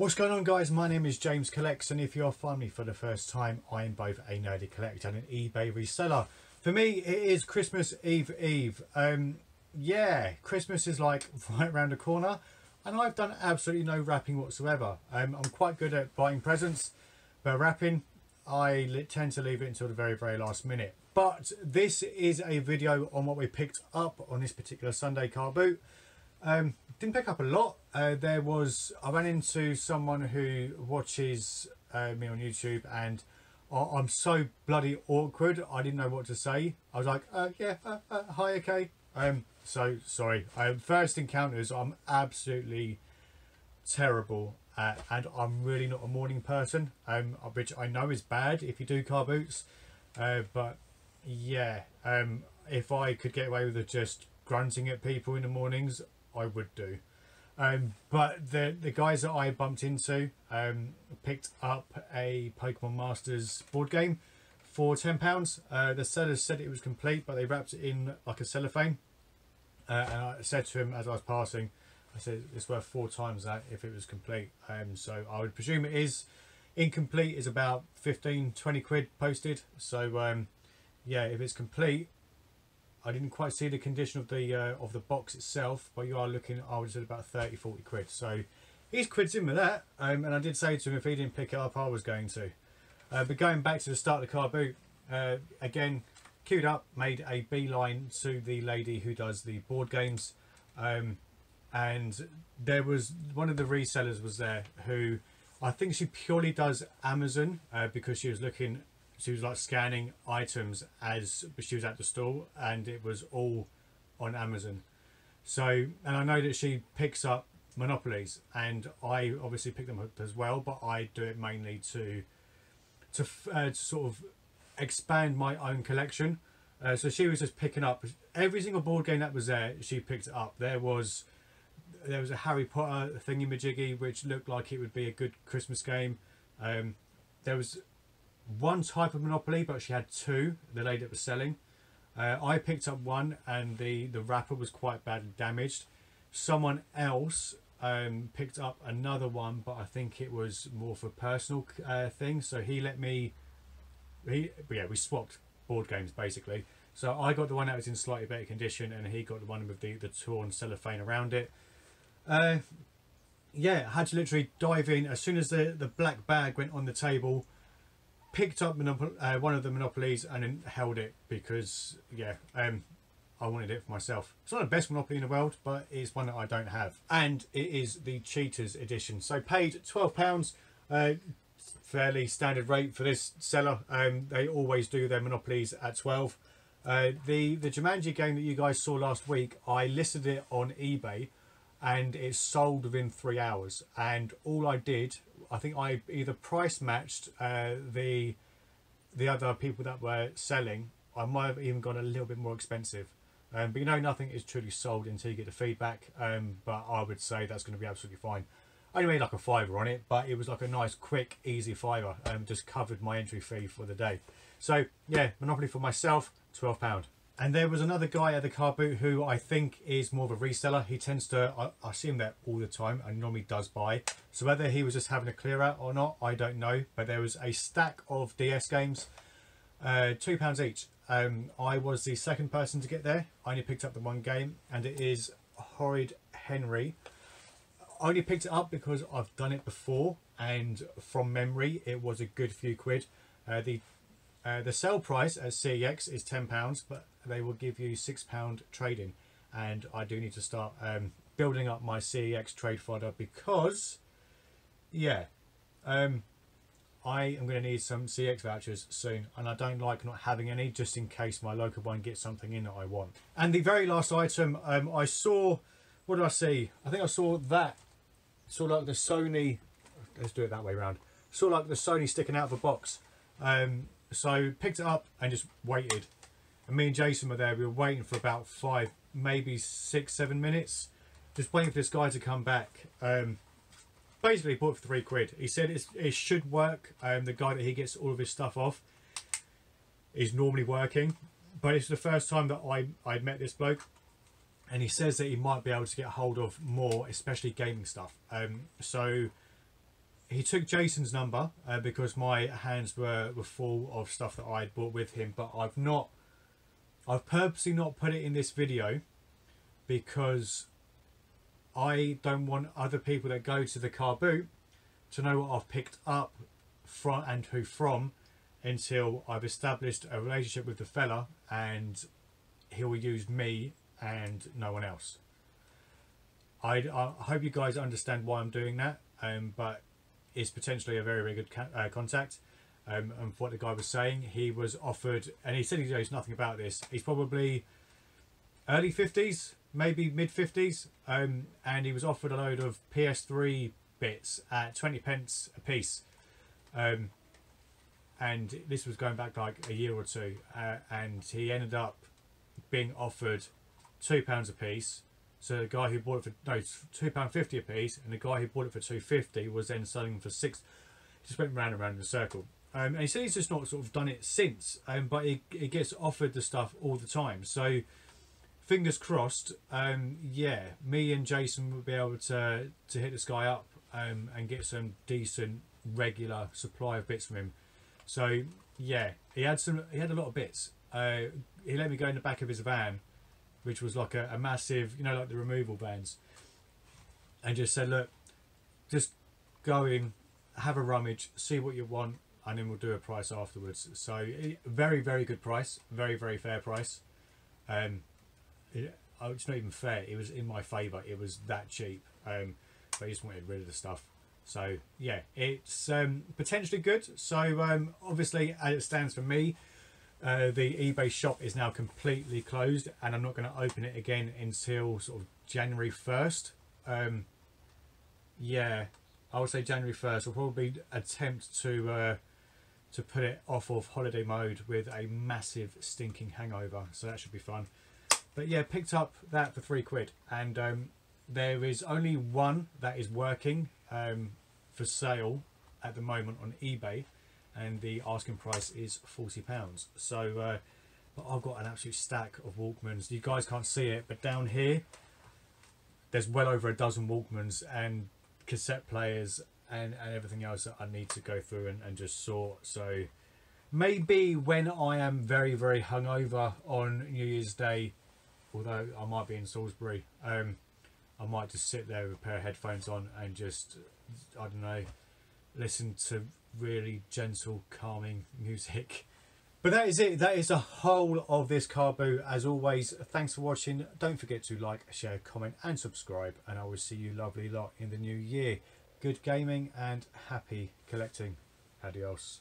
What's going on, guys? My name is James Collects, and if you're finding me for the first time, I am both a nerdy collector and an eBay reseller. For me, it is Christmas Eve. Yeah, Christmas is like right around the corner, and I've done absolutely no wrapping whatsoever. I'm quite good at buying presents, but wrapping, I tend to leave it until the very last minute. But this is a video on what we picked up on this particular Sunday car boot. Didn't pick up a lot. I ran into someone who watches me on YouTube, and I'm so bloody awkward. I didn't know what to say. I was like, yeah, hi, okay. So sorry. First encounters, I'm absolutely terrible at, and I'm really not a morning person, which I know is bad if you do car boots. But yeah, if I could get away with just grunting at people in the mornings, I would do. But the guys that I bumped into picked up a Pokemon Masters board game for £10. The sellers said it was complete, but they wrapped it in like a cellophane. And I said to him as I was passing, I said it's worth 4 times that if it was complete. So I would presume it is. Incomplete is about 15-20 quid posted. So yeah, if it's complete, I didn't quite see the condition of the box itself, but you are looking, I would say, about 30-40 quid. So he's quid's in with that. And I did say to him if he didn't pick it up, I was going to. But going back to the start of the car boot, again, queued up, made a beeline to the lady who does the board games. And there was one of the resellers was there who, I think she purely does Amazon, because she was like scanning items as she was at the store, and it was all on Amazon. So, and I know that she picks up monopolies, and I obviously pick them up as well, but I do it mainly to sort of expand my own collection. So she was just picking up every single board game that was there. She picked it up. There was a Harry Potter thingy-majiggy which looked like it would be a good Christmas game. There was one type of Monopoly, but she had 2, the lady that was selling. I picked up one, and the wrapper was quite badly damaged. Someone else picked up another one, but I think it was more for personal things. So he let me, we swapped board games basically. So I got the one that was in slightly better condition, and he got the one with the torn cellophane around it. Yeah, I had to literally dive in as soon as the black bag went on the table, picked up one of the Monopolies and then held it, because yeah, I wanted it for myself. It's not the best Monopoly in the world, but it's one that I don't have, and it is the Cheaters edition. So paid £12, fairly standard rate for this seller. They always do their Monopolies at 12. The Jumanji game that you guys saw last week, I listed it on eBay, and it sold within 3 hours. And all I did, I think I either price matched the other people that were selling. I might have even gone a little bit more expensive. But you know, nothing is truly sold until you get the feedback. But I would say that's going to be absolutely fine. I only made like a £5 on it, but it was like a nice, quick, easy £5. Just covered my entry fee for the day. So yeah, Monopoly for myself, £12. And there was another guy at the car boot who I think is more of a reseller. He tends to, I see him there all the time, and normally does buy. So whether he was just having a clear out or not, I don't know. But there was a stack of DS games, £2 each. I was the second person to get there. I only picked up the one game, and it is Horrid Henry. I only picked it up because I've done it before, and from memory, it was a good few quid. The sale price at CEX is £10, but they will give you £6 trading, and I do need to start building up my CEX trade fodder, because yeah, I am going to need some CEX vouchers soon, and I don't like not having any, just in case my local one gets something in that I want. And the very last item, I saw, what did I see? I think I saw that. Saw like the Sony, let's do it that way around. Saw like the Sony sticking out of a box. So picked it up and just waited. And me and Jason were there. We were waiting for about 5, maybe 6, 7 minutes, just waiting for this guy to come back. Basically bought it for 3 quid. He said it should work. The guy that he gets all of his stuff off is normally working, but it's the first time that I met this bloke. and he says that he might be able to get a hold of more, especially gaming stuff. So he took Jason's number because my hands were full of stuff that I had bought with him, but I've purposely not put it in this video because I don't want other people that go to the car boot to know what I've picked up from and who from until I've established a relationship with the fella and he'll use me and no one else. I hope you guys understand why I'm doing that, but it's potentially a very, very good contact. And from what the guy was saying, he was offered, and he said he knows nothing about this, he's probably early 50s, maybe mid 50s, and he was offered a load of PS3 bits at 20 pence a piece, and this was going back like a year or two, and he ended up being offered £2 a piece. So the guy who bought it for £2.50 a piece, and the guy who bought it for £2.50 was then selling for £6. Just went round and round in a circle. And he said he's just not sort of done it since, but he gets offered the stuff all the time. So fingers crossed, yeah, me and Jason will be able to hit this guy up and get some decent regular supply of bits from him. So yeah, he had a lot of bits. He let me go in the back of his van, which was like a massive, you know, like the removal vans, and just said, look, just go in, have a rummage, see what you want, and then we'll do a price afterwards. So very, very good price, very, very fair price. It's not even fair, it was in my favour, it was that cheap, but he just wanted rid of the stuff. So yeah, it's potentially good. So obviously, as it stands for me, the eBay shop is now completely closed, and I'm not going to open it again until sort of January 1st. Yeah, I would say January 1st. I'll probably attempt to put it off of holiday mode with a massive stinking hangover, so that should be fun. But yeah, picked up that for £3, and there is only one that is working for sale at the moment on eBay, and the asking price is £40. So but I've got an absolute stack of Walkmans. You guys can't see it, but down here there's well over a dozen Walkmans and cassette players and everything else that I need to go through and just sort. So maybe when I am very, very hungover on New Year's Day, although I might be in Salisbury, I might just sit there with a pair of headphones on and just, I don't know, listen to really gentle, calming music. But that is it. That is the whole of this car boot. As always, thanks for watching. Don't forget to like, share, comment and subscribe, and I will see you lovely lot in the new year. Good gaming and happy collecting. Adios.